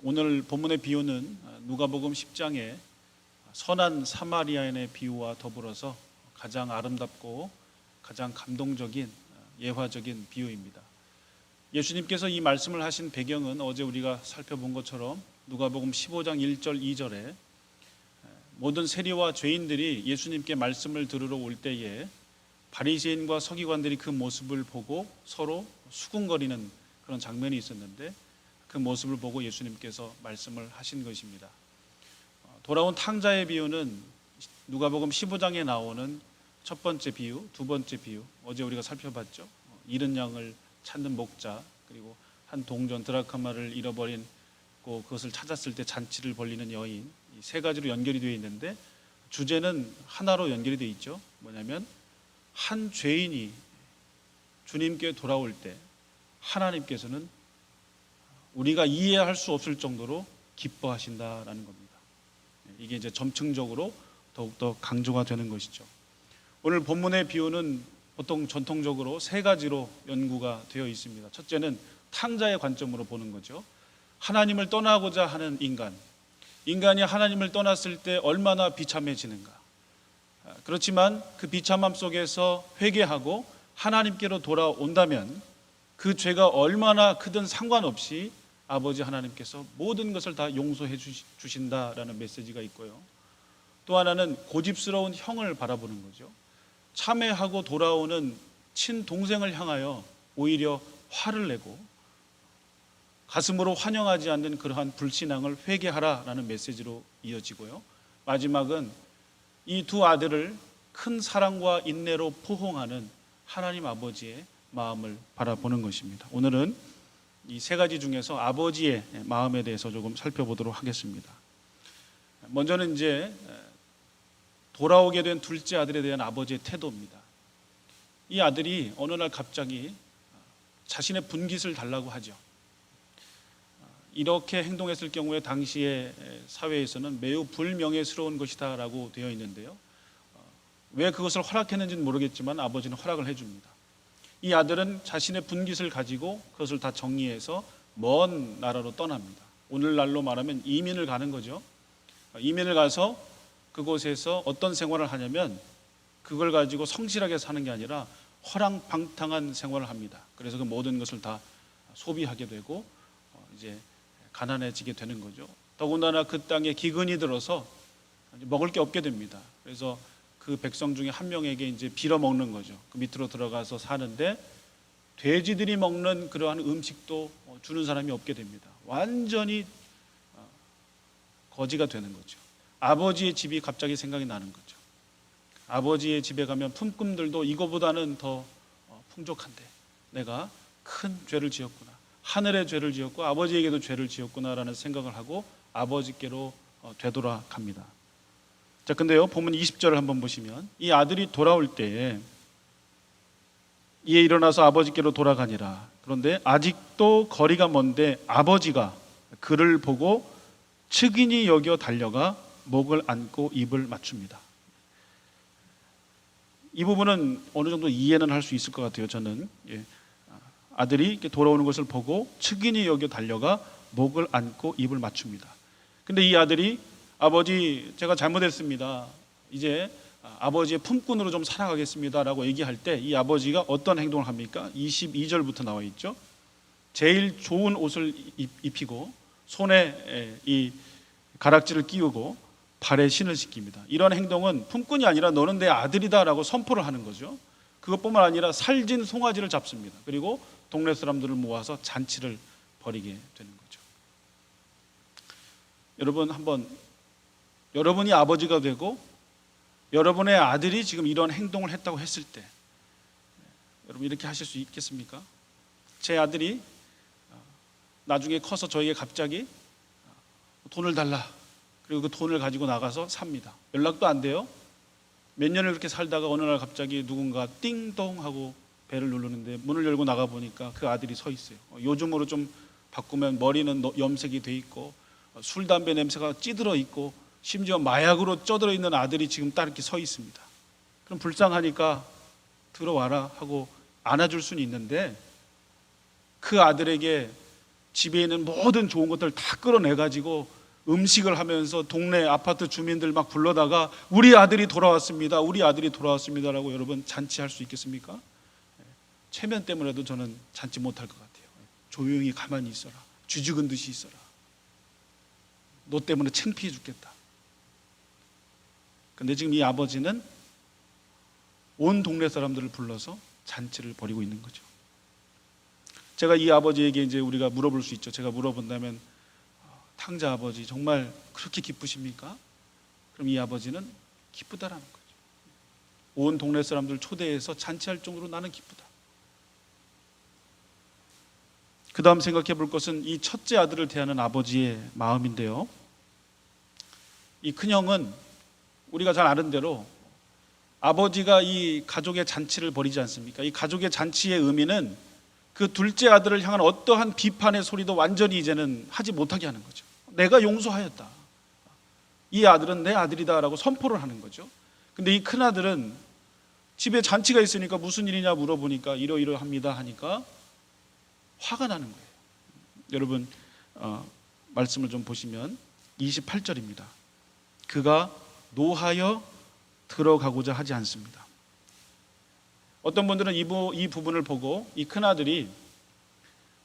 오늘 본문의 비유는 누가복음 10장의 선한 사마리아인의 비유와 더불어서 가장 아름답고 가장 감동적인 예화적인 비유입니다. 예수님께서 이 말씀을 하신 배경은 어제 우리가 살펴본 것처럼 누가복음 15장 1절 2절에 모든 세리와 죄인들이 예수님께 말씀을 들으러 올 때에 바리새인과 서기관들이 그 모습을 보고 서로 수군거리는 그런 장면이 있었는데, 그 모습을 보고 예수님께서 말씀을 하신 것입니다. 돌아온 탕자의 비유는 누가복음 15장에 나오는 첫 번째 비유, 두 번째 비유, 어제 우리가 살펴봤죠. 잃은 양을 찾는 목자, 그리고 한 동전 드라크마를 잃어버린 그것을 찾았을 때 잔치를 벌리는 여인, 이 세 가지로 연결이 되어 있는데 주제는 하나로 연결이 되어 있죠. 뭐냐면 한 죄인이 주님께 돌아올 때 하나님께서는 우리가 이해할 수 없을 정도로 기뻐하신다라는 겁니다. 이게 이제 점층적으로 더욱더 강조가 되는 것이죠. 오늘 본문의 비유는 보통 전통적으로 세 가지로 연구가 되어 있습니다. 첫째는 탕자의 관점으로 보는 거죠. 하나님을 떠나고자 하는 인간이 하나님을 떠났을 때 얼마나 비참해지는가. 그렇지만 그 비참함 속에서 회개하고 하나님께로 돌아온다면 그 죄가 얼마나 크든 상관없이 아버지 하나님께서 모든 것을 다 용서해 주신다라는 메시지가 있고요. 또 하나는 고집스러운 형을 바라보는 거죠. 참회하고 돌아오는 친동생을 향하여 오히려 화를 내고 가슴으로 환영하지 않는 그러한 불신앙을 회개하라라는 메시지로 이어지고요. 마지막은 이 두 아들을 큰 사랑과 인내로 포옹하는 하나님 아버지의 마음을 바라보는 것입니다. 오늘은 이 세 가지 중에서 아버지의 마음에 대해서 조금 살펴보도록 하겠습니다. 먼저는 이제 돌아오게 된 둘째 아들에 대한 아버지의 태도입니다. 이 아들이 어느 날 갑자기 자신의 분깃을 달라고 하죠. 이렇게 행동했을 경우에 당시의 사회에서는 매우 불명예스러운 것이다 라고 되어 있는데요. 왜 그것을 허락했는지는 모르겠지만 아버지는 허락을 해줍니다. 이 아들은 자신의 분깃을 가지고 그것을 다 정리해서 먼 나라로 떠납니다. 오늘날로 말하면 이민을 가는 거죠. 이민을 가서 그곳에서 어떤 생활을 하냐면 그걸 가지고 성실하게 사는 게 아니라 허랑방탕한 생활을 합니다. 그래서 그 모든 것을 다 소비하게 되고 이제 가난해지게 되는 거죠. 더군다나 그 땅에 기근이 들어서 먹을 게 없게 됩니다. 그래서 그 백성 중에 한 명에게 이제 빌어먹는 거죠. 그 밑으로 들어가서 사는데 돼지들이 먹는 그러한 음식도 주는 사람이 없게 됩니다. 완전히 거지가 되는 거죠. 아버지의 집이 갑자기 생각이 나는 거죠. 아버지의 집에 가면 품꾼들도 이거보다는 더 풍족한데 내가 큰 죄를 지었구나. 하늘의 죄를 지었고 아버지에게도 죄를 지었구나라는 생각을 하고 아버지께로 되돌아갑니다. 자, 근데요, 본문 20절을 한번 보시면 이 아들이 돌아올 때에 이에 일어나서 아버지께로 돌아가니라. 그런데 아직도 거리가 먼데 아버지가 그를 보고 측은히 여겨 달려가 목을 안고 입을 맞춥니다. 이 부분은 어느 정도 이해는 할 수 있을 것 같아요. 저는 아들이 이렇게 돌아오는 것을 보고 측은히 여겨 달려가 목을 안고 입을 맞춥니다. 근데 이 아들이 아버지 제가 잘못했습니다. 이제 아버지의 품꾼으로 좀 살아가겠습니다 라고 얘기할 때 이 아버지가 어떤 행동을 합니까? 22절부터 나와 있죠. 제일 좋은 옷을 입히고 손에 이 가락지를 끼우고 발에 신을 씻깁니다. 이런 행동은 품꾼이 아니라 너는 내 아들이다 라고 선포를 하는 거죠. 그것뿐만 아니라 살진 송아지를 잡습니다. 그리고 동네 사람들을 모아서 잔치를 벌이게 되는 거죠. 여러분, 한번 여러분이 아버지가 되고 여러분의 아들이 지금 이런 행동을 했다고 했을 때 여러분 이렇게 하실 수 있겠습니까? 제 아들이 나중에 커서 저에게 갑자기 돈을 달라. 그리고 그 돈을 가지고 나가서 삽니다. 연락도 안 돼요. 몇 년을 그렇게 살다가 어느 날 갑자기 누군가 띵동 하고 배를 누르는데 문을 열고 나가 보니까 그 아들이 서 있어요. 요즘으로 좀 바꾸면 머리는 염색이 돼 있고 술, 담배 냄새가 찌들어 있고 심지어 마약으로 쪄들어 있는 아들이 지금 딱 이렇게 서 있습니다. 그럼 불쌍하니까 들어와라 하고 안아줄 수는 있는데 그 아들에게 집에 있는 모든 좋은 것들 다 끌어내가지고 음식을 하면서 동네 아파트 주민들 막 불러다가 우리 아들이 돌아왔습니다, 우리 아들이 돌아왔습니다라고 여러분 잔치할 수 있겠습니까? 체면 때문에도 저는 잔치 못할 것 같아요. 조용히 가만히 있어라, 쥐죽은 듯이 있어라, 너 때문에 창피해 죽겠다. 근데 지금 이 아버지는 온 동네 사람들을 불러서 잔치를 벌이고 있는 거죠. 제가 이 아버지에게 이제 우리가 물어볼 수 있죠. 제가 물어본다면, 탕자 아버지 정말 그렇게 기쁘십니까? 그럼 이 아버지는 기쁘다라는 거죠. 온 동네 사람들 초대해서 잔치할 정도로 나는 기쁘다. 그 다음 생각해 볼 것은 이 첫째 아들을 대하는 아버지의 마음인데요, 이 큰형은 우리가 잘 아는 대로 아버지가 이 가족의 잔치를 벌이지 않습니까? 이 가족의 잔치의 의미는 그 둘째 아들을 향한 어떠한 비판의 소리도 완전히 이제는 하지 못하게 하는 거죠. 내가 용서하였다, 이 아들은 내 아들이다라고 선포를 하는 거죠. 근데 이 큰아들은 집에 잔치가 있으니까 무슨 일이냐 물어보니까 이러이러합니다 하니까 화가 나는 거예요. 여러분 말씀을 좀 보시면 28절입니다. 그가 노하여 들어가고자 하지 않습니다. 어떤 분들은 이 부분을 보고 이 큰아들이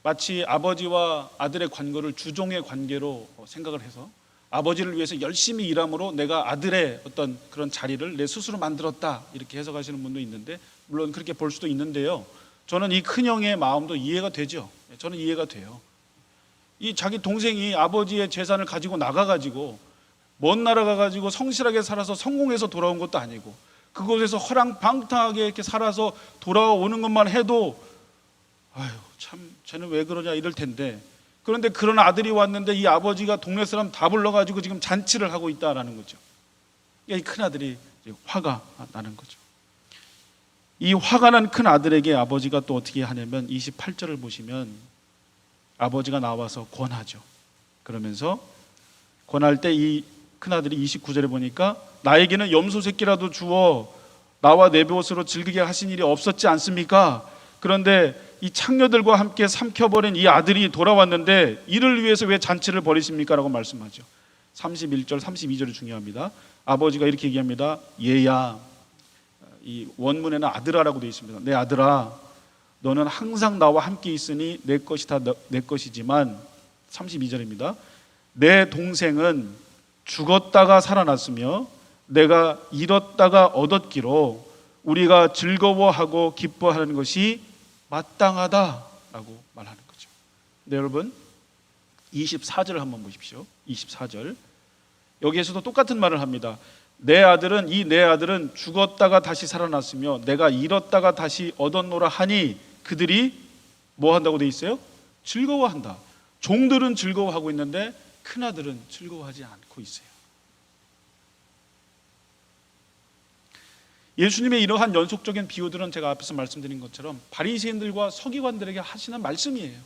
마치 아버지와 아들의 관계를 주종의 관계로 생각을 해서 아버지를 위해서 열심히 일함으로 내가 아들의 어떤 그런 자리를 내 스스로 만들었다, 이렇게 해석하시는 분도 있는데, 물론 그렇게 볼 수도 있는데요, 저는 이 큰형의 마음도 이해가 되죠. 저는 이해가 돼요. 이 자기 동생이 아버지의 재산을 가지고 나가가지고 먼 나라 가가지고 성실하게 살아서 성공해서 돌아온 것도 아니고 그곳에서 허랑방탕하게 이렇게 살아서 돌아오는 것만 해도 아유 참 쟤는 왜 그러냐 이럴 텐데, 그런데 그런 아들이 왔는데 이 아버지가 동네 사람 다 불러가지고 지금 잔치를 하고 있다라는 거죠. 이 큰아들이 화가 나는 거죠. 이 화가 난 큰아들에게 아버지가 또 어떻게 하냐면 28절을 보시면 아버지가 나와서 권하죠. 그러면서 권할 때 이 큰아들이 29절에 보니까 나에게는 염소 새끼라도 주어 나와 내 돛으로 즐기게 하신 일이 없었지 않습니까? 그런데 이 창녀들과 함께 삼켜버린 이 아들이 돌아왔는데 이를 위해서 왜 잔치를 벌이십니까? 라고 말씀하죠. 31절 32절이 중요합니다. 아버지가 이렇게 얘기합니다. 얘야, 이 원문에는 아들아라고 되어 있습니다. 내 아들아, 너는 항상 나와 함께 있으니 내 것이 다 내 것이지만 32절입니다. 내 동생은 죽었다가 살아났으며 내가 잃었다가 얻었기로 우리가 즐거워하고 기뻐하는 것이 마땅하다라고 말하는 거죠. 네, 여러분 24절을 한번 보십시오. 24절 여기에서도 똑같은 말을 합니다. 내 아들은 죽었다가 다시 살아났으며 내가 잃었다가 다시 얻었노라 하니 그들이 뭐 한다고 돼 있어요? 즐거워한다. 종들은 즐거워하고 있는데 큰아들은 즐거워하지 않고 있어요. 예수님의 이러한 연속적인 비유들은 제가 앞에서 말씀드린 것처럼 바리새인들과 서기관들에게 하시는 말씀이에요.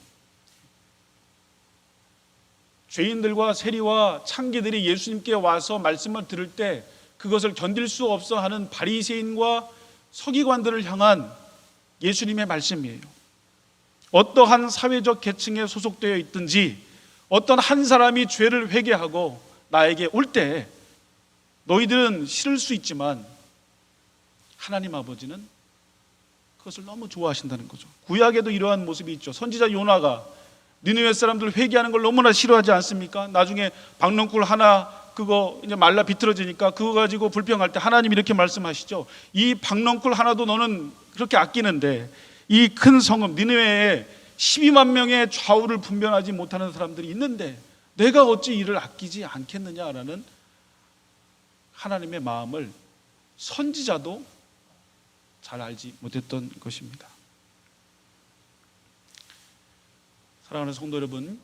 죄인들과 세리와 창기들이 예수님께 와서 말씀을 들을 때 그것을 견딜 수 없어 하는 바리새인과 서기관들을 향한 예수님의 말씀이에요. 어떠한 사회적 계층에 소속되어 있든지 어떤 한 사람이 죄를 회개하고 나에게 올 때 너희들은 싫을 수 있지만 하나님 아버지는 그것을 너무 좋아하신다는 거죠. 구약에도 이러한 모습이 있죠. 선지자 요나가 니느웨 사람들 회개하는 걸 너무나 싫어하지 않습니까? 나중에 박넝쿨 하나 그거 이제 말라 비틀어지니까 그거 가지고 불평할 때 하나님 이렇게 말씀하시죠. 이 박넝쿨 하나도 너는 그렇게 아끼는데 이 큰 성읍 니느웨에 12만 명의 좌우를 분별하지 못하는 사람들이 있는데 내가 어찌 이를 아끼지 않겠느냐라는 하나님의 마음을 선지자도 잘 알지 못했던 것입니다. 사랑하는 성도 여러분,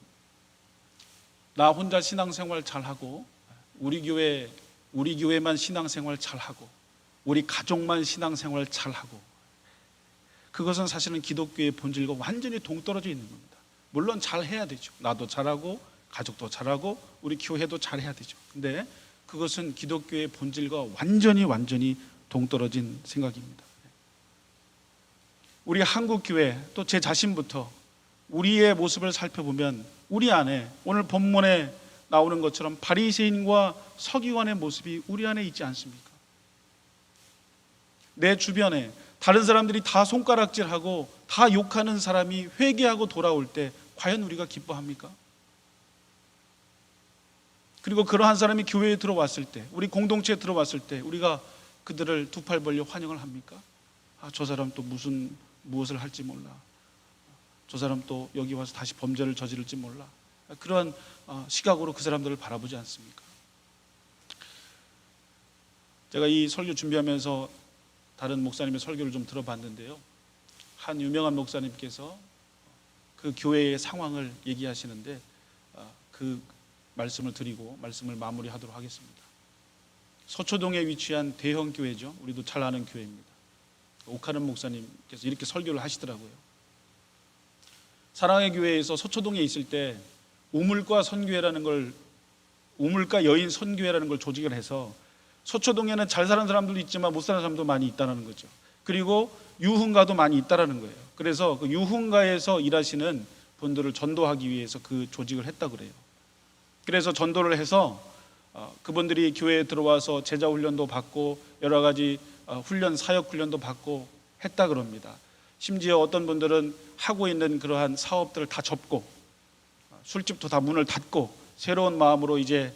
나 혼자 신앙생활 잘하고 우리 교회만 신앙생활 잘하고 우리 가족만 신앙생활 잘하고 그것은 사실은 기독교의 본질과 완전히 동떨어져 있는 겁니다. 물론 잘해야 되죠. 나도 잘하고 가족도 잘하고 우리 교회도 잘해야 되죠. 근데 그것은 기독교의 본질과 완전히 동떨어진 생각입니다. 우리 한국 교회 또 제 자신부터 우리의 모습을 살펴보면 우리 안에 오늘 본문에 나오는 것처럼 바리새인과 서기관의 모습이 우리 안에 있지 않습니까? 내 주변에 다른 사람들이 다 손가락질하고 다 욕하는 사람이 회개하고 돌아올 때 과연 우리가 기뻐합니까? 그리고 그러한 사람이 교회에 들어왔을 때, 우리 공동체에 들어왔을 때 우리가 그들을 두 팔 벌려 환영을 합니까? 저 사람 또 무엇을 할지 몰라. 저 사람 또 여기 와서 다시 범죄를 저지를지 몰라. 그러한 시각으로 그 사람들을 바라보지 않습니까? 제가 이 설교 준비하면서 다른 목사님의 설교를 좀 들어봤는데요, 한 유명한 목사님께서 그 교회의 상황을 얘기하시는데 그 말씀을 드리고 말씀을 마무리하도록 하겠습니다. 서초동에 위치한 대형 교회죠. 우리도 잘 아는 교회입니다. 오카는 목사님께서 이렇게 설교를 하시더라고요. 사랑의 교회에서 서초동에 있을 때 우물가 여인 선교회라는 걸 조직을 해서 서초동에는 잘 사는 사람들도 있지만 못 사는 사람도 많이 있다는 거죠. 그리고 유흥가도 많이 있다는 거예요. 그래서 그 유흥가에서 일하시는 분들을 전도하기 위해서 그 조직을 했다 그래요. 그래서 전도를 해서 그분들이 교회에 들어와서 제자 훈련도 받고 여러 가지 훈련, 사역 훈련도 받고 했다 그럽니다. 심지어 어떤 분들은 하고 있는 그러한 사업들을 다 접고 술집도 다 문을 닫고 새로운 마음으로 이제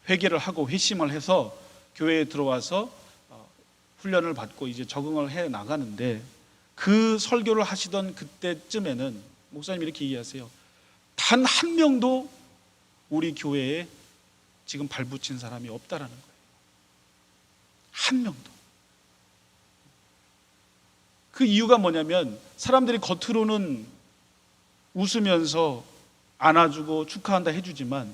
회개를 하고 회심을 해서 교회에 들어와서 훈련을 받고 이제 적응을 해 나가는데, 그 설교를 하시던 그때쯤에는 목사님이 이렇게 얘기하세요. 단 한 명도 우리 교회에 지금 발붙인 사람이 없다라는 거예요. 한 명도. 그 이유가 뭐냐면 사람들이 겉으로는 웃으면서 안아주고 축하한다 해주지만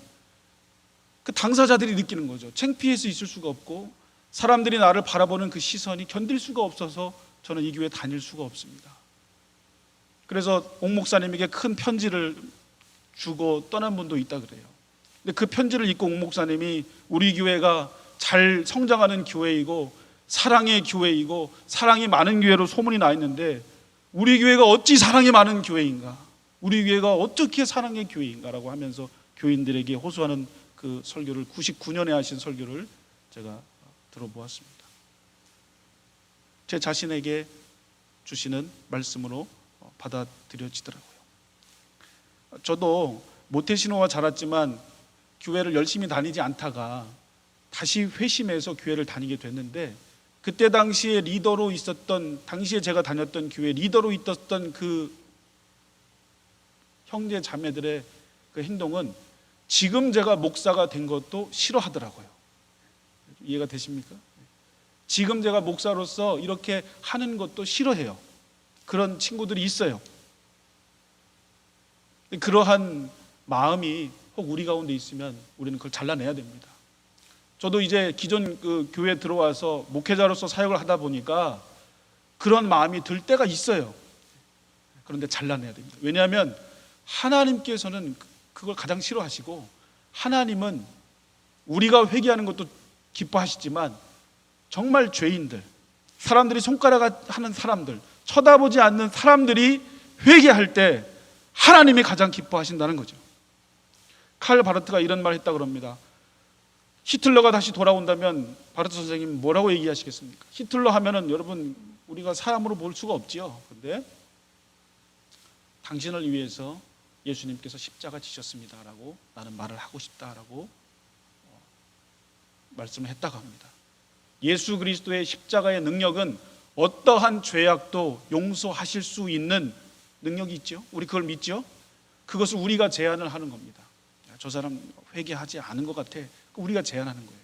그 당사자들이 느끼는 거죠. 창피해서 있을 수가 없고 사람들이 나를 바라보는 그 시선이 견딜 수가 없어서 저는 이 교회 다닐 수가 없습니다. 그래서 옥 목사님에게 큰 편지를 주고 떠난 분도 있다 그래요. 근데 그 편지를 읽고 옥 목사님이 우리 교회가 잘 성장하는 교회이고 사랑의 교회이고 사랑이 많은 교회로 소문이 나 있는데 우리 교회가 어찌 사랑이 많은 교회인가, 우리 교회가 어떻게 사랑의 교회인가라고 하면서 교인들에게 호소하는 그 설교를 99년에 하신 설교를 제가 들어보았습니다. 제 자신에게 주시는 말씀으로 받아들여지더라고요. 저도 모태신호와 자랐지만 교회를 열심히 다니지 않다가 다시 회심해서 교회를 다니게 됐는데, 그때 당시에 리더로 있었던, 당시에 제가 다녔던 교회 리더로 있었던 그 형제 자매들의 그 행동은 지금 제가 목사가 된 것도 싫어하더라고요. 이해가 되십니까? 지금 제가 목사로서 이렇게 하는 것도 싫어해요. 그런 친구들이 있어요. 그러한 마음이 혹 우리 가운데 있으면 우리는 그걸 잘라내야 됩니다. 저도 이제 기존 그 교회에 들어와서 목회자로서 사역을 하다 보니까 그런 마음이 들 때가 있어요. 그런데 잘라내야 됩니다. 왜냐하면 하나님께서는 그걸 가장 싫어하시고, 하나님은 우리가 회개하는 것도 기뻐하시지만 정말 죄인들, 사람들이 손가락하는 사람들, 쳐다보지 않는 사람들이 회개할 때 하나님이 가장 기뻐하신다는 거죠. 칼 바르트가 이런 말 했다고 합니다. 히틀러가 다시 돌아온다면 바르트 선생님 뭐라고 얘기하시겠습니까? 히틀러 하면은 여러분 우리가 사람으로 볼 수가 없지요. 그런데 당신을 위해서 예수님께서 십자가 지셨습니다라고 나는 말을 하고 싶다라고 말씀을 했다고 합니다. 예수 그리스도의 십자가의 능력은 어떠한 죄악도 용서하실 수 있는 능력이 있죠. 우리 그걸 믿죠. 그것을 우리가 제안을 하는 겁니다. 저 사람 회개하지 않은 것 같아. 우리가 제안하는 거예요.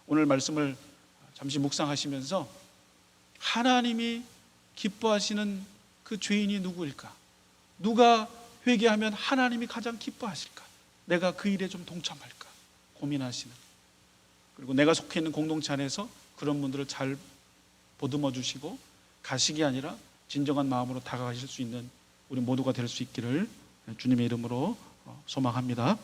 오늘 말씀을 잠시 묵상하시면서 하나님이 기뻐하시는 그 죄인이 누구일까? 누가 회개하면 하나님이 가장 기뻐하실까? 내가 그 일에 좀 동참할까? 고민하시는, 그리고 내가 속해 있는 공동체 안에서 그런 분들을 잘 보듬어 주시고 가식이 아니라 진정한 마음으로 다가가실 수 있는 우리 모두가 될 수 있기를 주님의 이름으로 소망합니다.